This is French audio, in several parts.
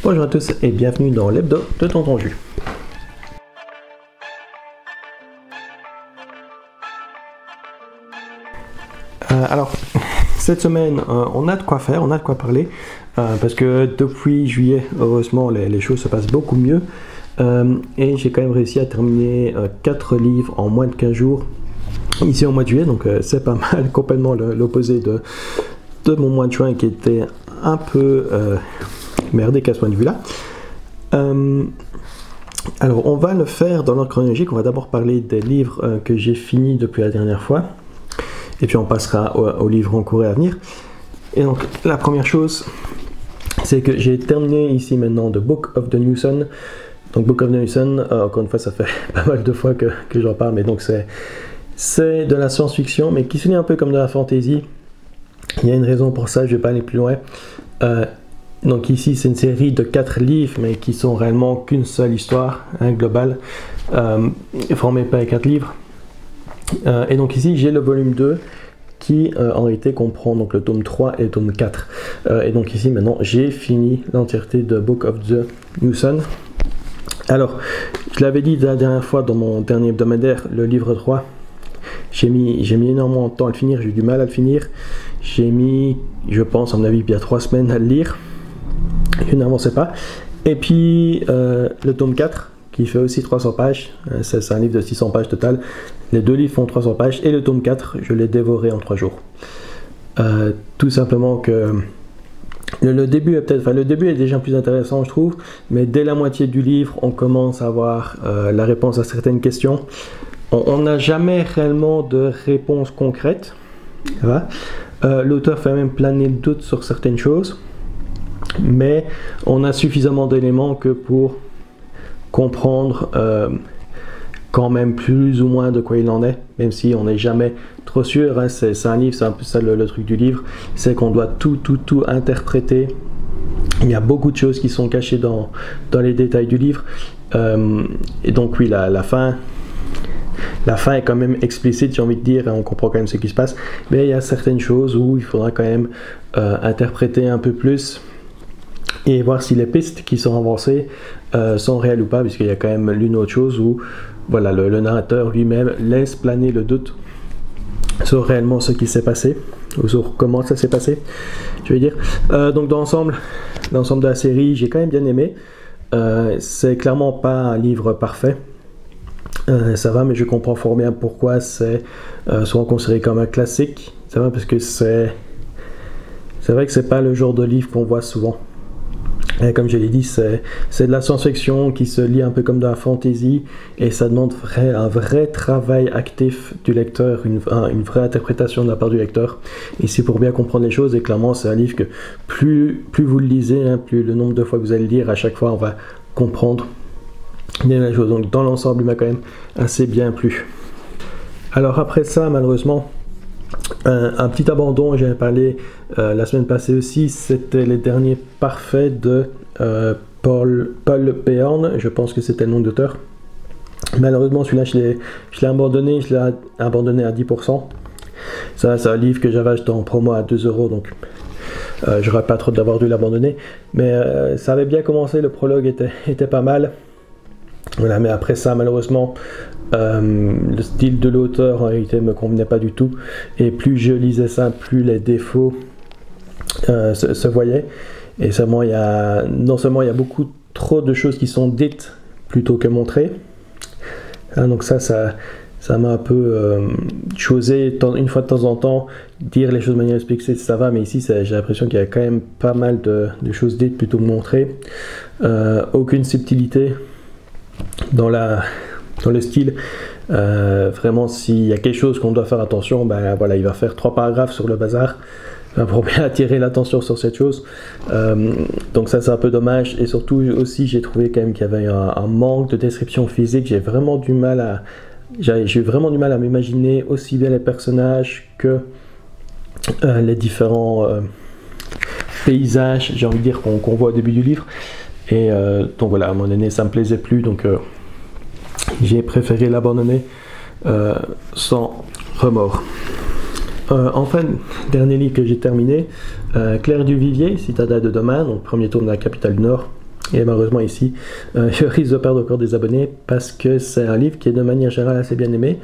Bonjour à tous et bienvenue dans l'hebdo de Tonton Jus. Alors, cette semaine, on a de quoi faire, on a de quoi parler, parce que depuis juillet, heureusement, les choses se passent beaucoup mieux, et j'ai quand même réussi à terminer 4 livres en moins de 15 jours, ici au mois de juillet, donc c'est pas mal, complètement l'opposé de mon mois de juin qui était un peu merdique à ce point de vue-là. Alors, on va le faire dans l'ordre chronologique. On va d'abord parler des livres que j'ai finis depuis la dernière fois. Et puis on passera aux livres en cours et à venir. Et donc, la première chose, c'est que j'ai terminé ici maintenant The Book of the New Sun. Donc, Book of the New Sun, encore une fois, ça fait pas mal de fois que j'en parle, mais donc c'est de la science-fiction, mais qui se lit un peu comme de la fantasy. Il y a une raison pour ça, je vais pas aller plus loin. Donc ici, c'est une série de 4 livres, mais qui sont réellement qu'une seule histoire, globale, formée par 4 livres. Et donc ici, j'ai le volume 2, qui en réalité comprend donc le tome 3 et le tome 4. Et donc ici, maintenant, j'ai fini l'entièreté de Book of the New Sun. Alors, je l'avais dit la dernière fois dans mon dernier hebdomadaire, le livre 3, j'ai mis énormément de temps à le finir, j'ai eu du mal à le finir. J'ai mis, je pense, à mon avis, bien 3 semaines à le lire. Je n'avançais pas. Et puis, le tome 4, qui fait aussi 300 pages, c'est un livre de 600 pages total. Les 2 livres font 300 pages, et le tome 4, je l'ai dévoré en 3 jours. Tout simplement que le début est déjà plus intéressant, je trouve, mais dès la moitié du livre, on commence à avoir la réponse à certaines questions. On n'a jamais réellement de réponse concrète. L'auteur fait même planer le doute sur certaines choses, mais on a suffisamment d'éléments que pour comprendre quand même plus ou moins de quoi il en est, même si on n'est jamais trop sûr. C'est un livre, c'est un peu ça le truc du livre, c'est qu'on doit tout interpréter. Il y a beaucoup de choses qui sont cachées dans les détails du livre, et donc oui, la fin est quand même explicite, j'ai envie de dire, on comprend quand même ce qui se passe, mais il y a certaines choses où il faudra quand même interpréter un peu plus et voir si les pistes qui sont avancées sont réelles ou pas, puisqu'il y a quand même l'une autre chose où voilà, le narrateur lui-même laisse planer le doute sur réellement ce qui s'est passé, ou sur comment ça s'est passé, je veux dire. Donc dans l'ensemble de la série, j'ai quand même bien aimé. C'est clairement pas un livre parfait. Ça va, mais je comprends fort bien pourquoi c'est souvent considéré comme un classique. Ça va, parce que c'est vrai que c'est pas le genre de livre qu'on voit souvent. Et comme je l'ai dit, c'est de la science-fiction qui se lit un peu comme de la fantasy, et ça demande un vrai travail actif du lecteur, une vraie interprétation de la part du lecteur. Et c'est pour bien comprendre les choses, et clairement c'est un livre que plus vous le lisez, plus le nombre de fois que vous allez le lire, à chaque fois on va comprendre bien la chose. Donc dans l'ensemble, il m'a quand même assez bien plu. Alors après ça, malheureusement, un petit abandon, j'avais parlé la semaine passée aussi, c'était les derniers parfaits de Paul Peorn, je pense que c'était le nom d'auteur. Malheureusement, celui-là, je l'ai abandonné à 10%. Ça, c'est un livre que j'avais acheté en promo à 2 €, donc j'aurais pas trop d'avoir dû l'abandonner. Mais ça avait bien commencé, le prologue était pas mal. Voilà, mais après ça, malheureusement, le style de l'auteur en réalité me convenait pas du tout, et plus je lisais ça, plus les défauts se voyaient. Et seulement, non seulement il y a beaucoup trop de choses qui sont dites plutôt que montrées, donc ça m'a un peu chosé. Une fois de temps en temps, dire les choses de manière explicite, ça va, mais ici j'ai l'impression qu'il y a quand même pas mal de choses dites plutôt que montrées. Aucune subtilité dans le style. Vraiment, s'il y a quelque chose qu'on doit faire attention, ben voilà, il va faire 3 paragraphes sur le bazar pour bien attirer l'attention sur cette chose. Donc ça, c'est un peu dommage. Et surtout aussi, j'ai trouvé quand même qu'il y avait un manque de description physique. J'ai eu vraiment du mal à m'imaginer aussi bien les personnages que les différents paysages, j'ai envie de dire, qu'on voit au début du livre. Et donc voilà, à un moment donné, ça me plaisait plus, donc j'ai préféré l'abandonner sans remords. Enfin, dernier livre que j'ai terminé, Claire Duvivier, Citadelle de demain, donc premier tome de La Capitale du Nord. Et malheureusement ici, je risque de perdre encore des abonnés parce que c'est un livre qui est de manière générale assez bien aimé,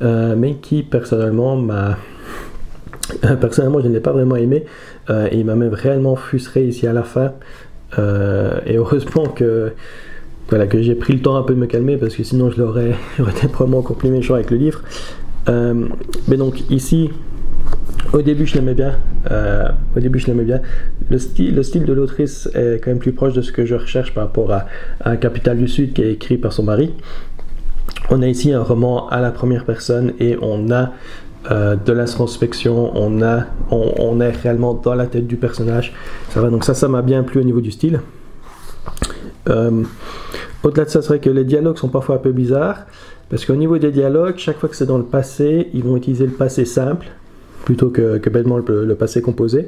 mais qui personnellement personnellement je ne l'ai pas vraiment aimé, et il m'a même réellement frustré ici à la fin. Et heureusement que j'ai pris le temps un peu de me calmer, parce que sinon j'aurais été probablement encore plus méchant avec le livre. Mais donc ici, au début je l'aimais bien. Le style de l'autrice est quand même plus proche de ce que je recherche par rapport à Capitale du Sud, qui est écrit par son mari. On a ici un roman à la première personne et on a de l'introspection, on est réellement dans la tête du personnage. Ça va, donc ça m'a bien plu au niveau du style. Au-delà de ça, c'est vrai que les dialogues sont parfois un peu bizarres, parce qu'au niveau des dialogues, chaque fois que c'est dans le passé, ils vont utiliser le passé simple plutôt que bêtement le passé composé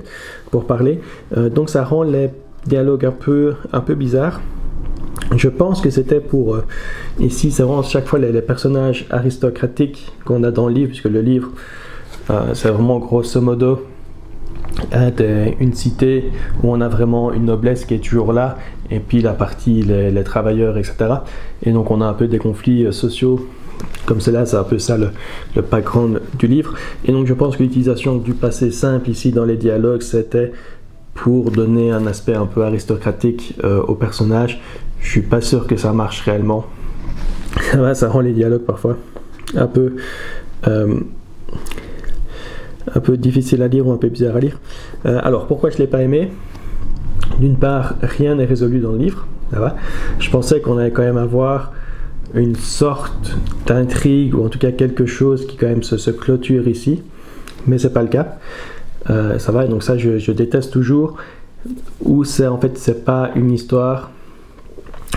pour parler. Donc ça rend les dialogues un peu bizarres. Je pense que c'était pour... ici, c'est vraiment chaque fois les personnages aristocratiques qu'on a dans le livre, puisque le livre, c'est vraiment grosso modo une cité où on a vraiment une noblesse qui est toujours là, et puis la partie les travailleurs, etc. Et donc on a un peu des conflits sociaux comme cela, c'est un peu ça le background du livre. Et donc je pense que l'utilisation du passé simple ici dans les dialogues, c'était pour donner un aspect un peu aristocratique au personnage. Je suis pas sûr que ça marche réellement. Ça rend les dialogues parfois un peu difficile à lire ou un peu bizarre à lire. Alors pourquoi je l'ai pas aimé? D'une part, rien n'est résolu dans le livre. Ça va. Je pensais qu'on allait quand même avoir une sorte d'intrigue, ou en tout cas quelque chose qui quand même se clôture ici, mais c'est pas le cas. Ça va, et donc ça je déteste toujours, où c'est pas une histoire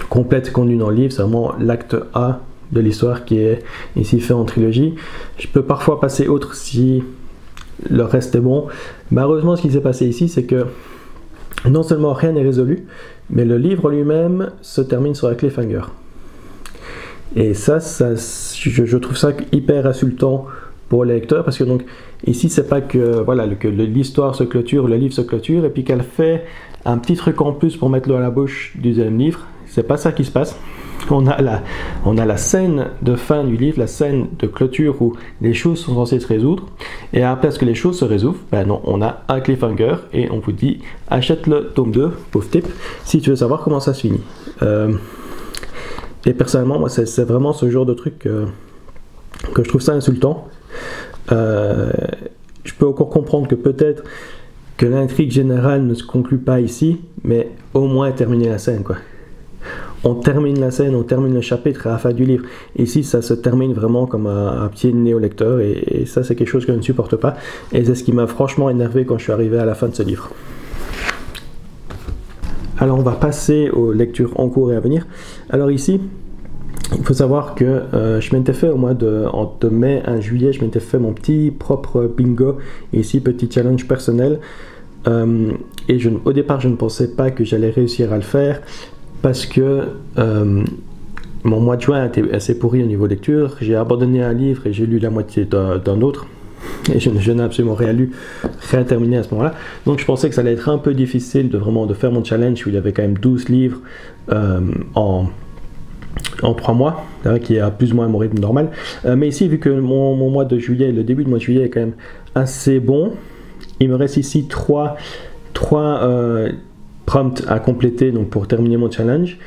complète contenue dans le livre, c'est vraiment l'acte A de l'histoire qui est ici fait en trilogie. Je peux parfois passer outre si le reste est bon. Malheureusement, ce qui s'est passé ici, c'est que non seulement rien n'est résolu, mais le livre lui-même se termine sur un cliffhanger. Et ça je trouve ça hyper insultant pour les lecteurs, parce que donc ici c'est pas que l'histoire se clôture, le livre se clôture, et puis qu'elle fait un petit truc en plus pour mettre l'eau à la bouche du deuxième livre. C'est pas ça qui se passe. On a la scène de fin du livre, la scène de clôture où les choses sont censées se résoudre, et à la place que les choses se résolvent, ben non, on a un cliffhanger et on vous dit achète le tome 2, pauvre type, si tu veux savoir comment ça se finit. Et personnellement, moi, c'est vraiment ce genre de truc que je trouve ça insultant. Je peux encore comprendre que peut-être que l'intrigue générale ne se conclut pas ici, mais au moins terminer la scène, quoi. On termine la scène, on termine le chapitre à la fin du livre. Ici, ça se termine vraiment comme un pied de nez au lecteur, et ça, c'est quelque chose que je ne supporte pas. Et c'est ce qui m'a franchement énervé quand je suis arrivé à la fin de ce livre. Alors, on va passer aux lectures en cours et à venir. Alors ici, il faut savoir que je m'étais fait entre mai et juillet, je m'étais fait mon petit propre bingo, et ici, petit challenge personnel. Et au départ, je ne pensais pas que j'allais réussir à le faire, parce que mon mois de juin était assez pourri au niveau lecture. J'ai abandonné un livre et j'ai lu la moitié d'un autre. Et je n'ai absolument rien terminé à ce moment-là. Donc je pensais que ça allait être un peu difficile de faire mon challenge où il y avait quand même 12 livres en 3 mois, qui est à plus ou moins mon rythme normal. Mais ici, vu que mon mois de juillet, le début de mois de juillet est quand même assez bon, il me reste ici 3 prompts à compléter, donc pour terminer mon challenge,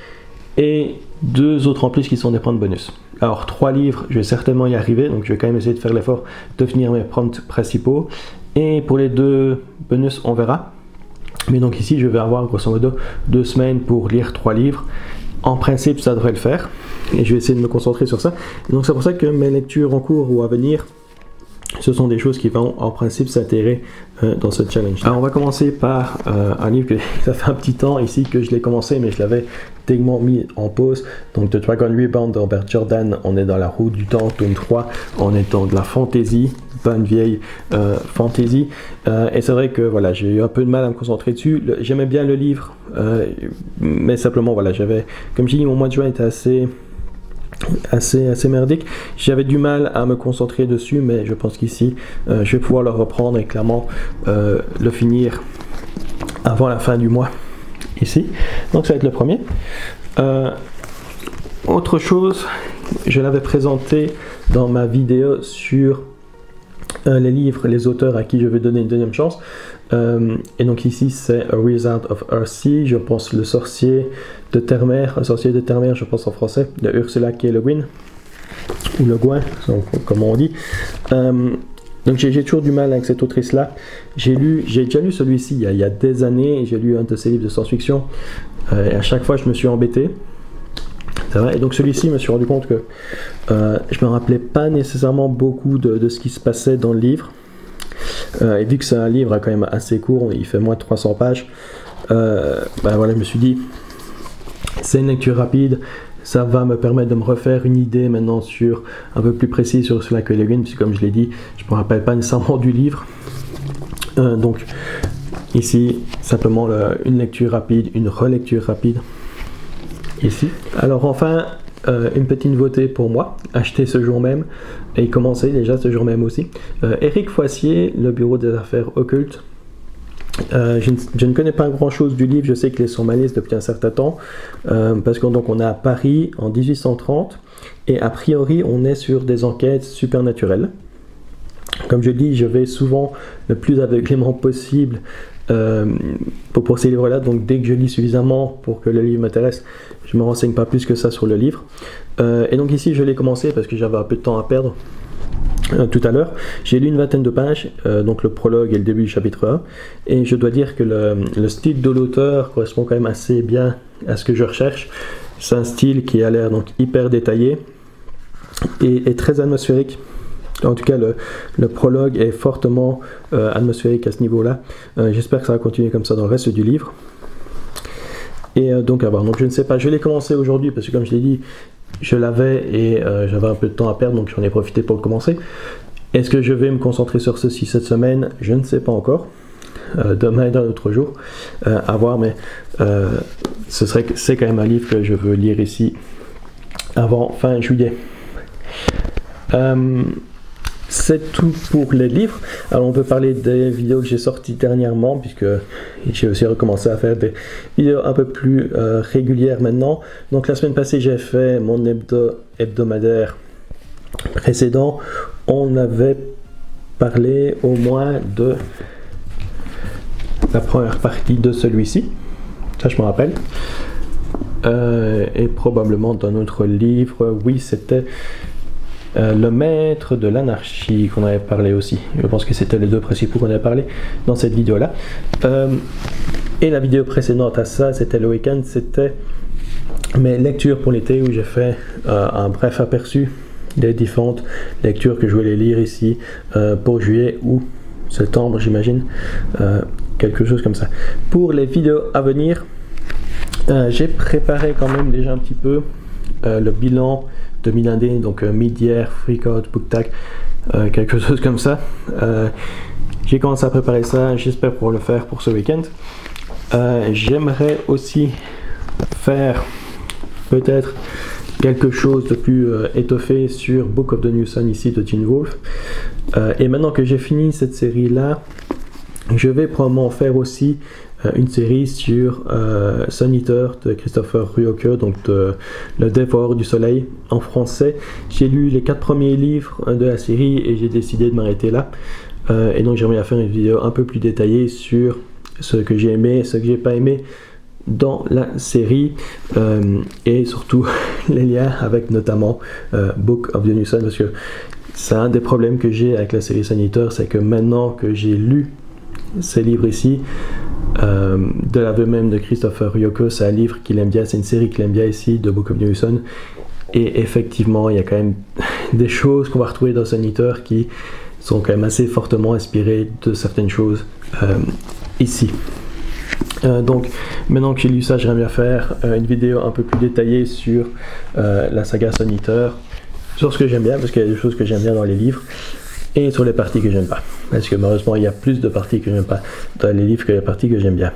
et 2 autres en plus qui sont des prompts bonus. Alors 3 livres, je vais certainement y arriver, donc je vais quand même essayer de faire l'effort de finir mes prompts principaux, et pour les 2 bonus on verra. Mais donc ici je vais avoir grosso modo 2 semaines pour lire 3 livres. En principe ça devrait le faire, et je vais essayer de me concentrer sur ça. Et donc c'est pour ça que mes lectures en cours ou à venir, ce sont des choses qui vont en principe s'intégrer dans ce challenge. Alors on va commencer par un livre que ça fait un petit temps ici que je l'ai commencé, mais je l'avais techniquement mis en pause. Donc The Dragon Rebound d'Herbert Jordan, on est dans la route du temps, tome 3, on est dans de la fantasy, bonne vieille fantasy. Et c'est vrai que voilà, j'ai eu un peu de mal à me concentrer dessus. J'aimais bien le livre, mais simplement voilà, comme j'ai dit, mon mois de juin était assez merdique. J'avais du mal à me concentrer dessus, mais je pense qu'ici je vais pouvoir le reprendre et clairement le finir avant la fin du mois. ici. Donc ça va être le premier. Autre chose, je l'avais présenté dans ma vidéo sur les livres, les auteurs à qui je vais donner une deuxième chance. Et donc ici c'est A Wizard of Earthsea, je pense le sorcier de Terre-Mer, un sorcier de Terre-Mer, je pense en français, de Ursula K. Le Guin, ou Le Guin, comme on dit. Donc j'ai toujours du mal avec cette autrice-là. J'ai déjà lu celui-ci il y a des années, j'ai lu un de ses livres de science-fiction, et à chaque fois je me suis embêté. C'est vrai. Et donc celui-ci, je me suis rendu compte que je me rappelais pas nécessairement beaucoup de ce qui se passait dans le livre. Et vu que c'est un livre quand même assez court, il fait moins de 300 pages, voilà, je me suis dit, c'est une lecture rapide, ça va me permettre de me refaire une idée maintenant sur un peu plus précis sur Ursula K. Le Guin, puisque comme je l'ai dit, je me rappelle pas nécessairement du livre. Donc ici, simplement une lecture rapide, une relecture rapide. Ici. Alors enfin, une petite nouveauté pour moi, acheté ce jour même, et commencé déjà ce jour même aussi. Éric Foissier, Le Bureau des Affaires Occultes. Je ne connais pas grand chose du livre, je sais qu'il est sur ma liste depuis un certain temps, parce qu'on est à Paris en 1830, et a priori on est sur des enquêtes supernaturelles. Comme je dis, je vais souvent le plus aveuglément possible pour ces livres-là, donc dès que je lis suffisamment pour que le livre m'intéresse, je ne me renseigne pas plus que ça sur le livre. Et donc ici je l'ai commencé parce que j'avais un peu de temps à perdre tout à l'heure. J'ai lu une vingtaine de pages, donc le prologue et le début du chapitre 1, et je dois dire que le style de l'auteur correspond quand même assez bien à ce que je recherche. C'est un style qui a l'air donc hyper détaillé et très atmosphérique. En tout cas, le prologue est fortement atmosphérique à ce niveau-là. J'espère que ça va continuer comme ça dans le reste du livre. Et donc à voir. Donc je ne sais pas, je l'ai commencé aujourd'hui parce que comme je l'ai dit, je l'avais et j'avais un peu de temps à perdre, donc j'en ai profité pour le commencer. Est-ce que je vais me concentrer sur ceci cette semaine? Je ne sais pas encore. Demain et d'un autre jour, à voir, mais c'est quand même un livre que je veux lire ici avant fin juillet. C'est tout pour les livres. Alors on peut parler des vidéos que j'ai sorties dernièrement, puisque j'ai aussi recommencé à faire des vidéos un peu plus régulières maintenant. Donc la semaine passée j'ai fait mon hebdomadaire précédent. On avait parlé au moins de la première partie de celui-ci, ça je me rappelle, et probablement d'un autre livre. Oui, c'était Le Maître de l'Anarchie qu'on avait parlé aussi. Je pense que c'était les deux principaux qu'on avait parlé dans cette vidéo là. Et la vidéo précédente à ça, c'était le week-end, c'était mes lectures pour l'été, où j'ai fait un bref aperçu des différentes lectures que je voulais lire ici pour juillet ou septembre, j'imagine, quelque chose comme ça. Pour les vidéos à venir, j'ai préparé quand même déjà un petit peu le bilan de mi-année, donc mid-year, freak-out, book-tag, quelque chose comme ça. J'ai commencé à préparer ça, j'espère pouvoir le faire pour ce week-end. J'aimerais aussi faire peut-être quelque chose de plus étoffé sur Book of the New Sun ici de Gene Wolfe. Et maintenant que j'ai fini cette série là, je vais probablement faire aussi une série sur Sun Eater de Christopher Ruoke, donc Le Dévoreur du Soleil en français. J'ai lu les 4 premiers livres de la série et j'ai décidé de m'arrêter là. Et donc j'aimerais faire une vidéo un peu plus détaillée sur ce que j'ai aimé, ce que j'ai pas aimé dans la série, et surtout les liens avec notamment Book of the New Sun, parce que c'est un des problèmes que j'ai avec la série Sun Eater, c'est que maintenant que j'ai lu ces livres ici, de l'aveu même de Christopher Ruoke, c'est un livre qu'il aime bien, c'est une série qu'il aime bien ici, de Book of the New Sun, et effectivement il y a quand même des choses qu'on va retrouver dans Sun Eater qui sont quand même assez fortement inspirées de certaines choses ici. Donc maintenant que j'ai lu ça, j'aimerais bien faire une vidéo un peu plus détaillée sur la saga Sun Eater, sur ce que j'aime bien, parce qu'il y a des choses que j'aime bien dans les livres, et sur les parties que j'aime pas, parce que malheureusement il y a plus de parties que j'aime pas dans les livres que les parties que j'aime bien.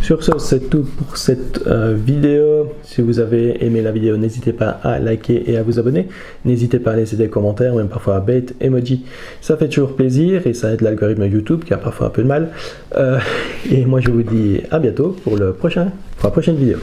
Sur ce, c'est tout pour cette vidéo. Si vous avez aimé la vidéo, n'hésitez pas à liker et à vous abonner. N'hésitez pas à laisser des commentaires, même parfois à bête, emoji. Ça fait toujours plaisir et ça aide l'algorithme YouTube qui a parfois un peu de mal. Et moi, je vous dis à bientôt pour la prochaine vidéo.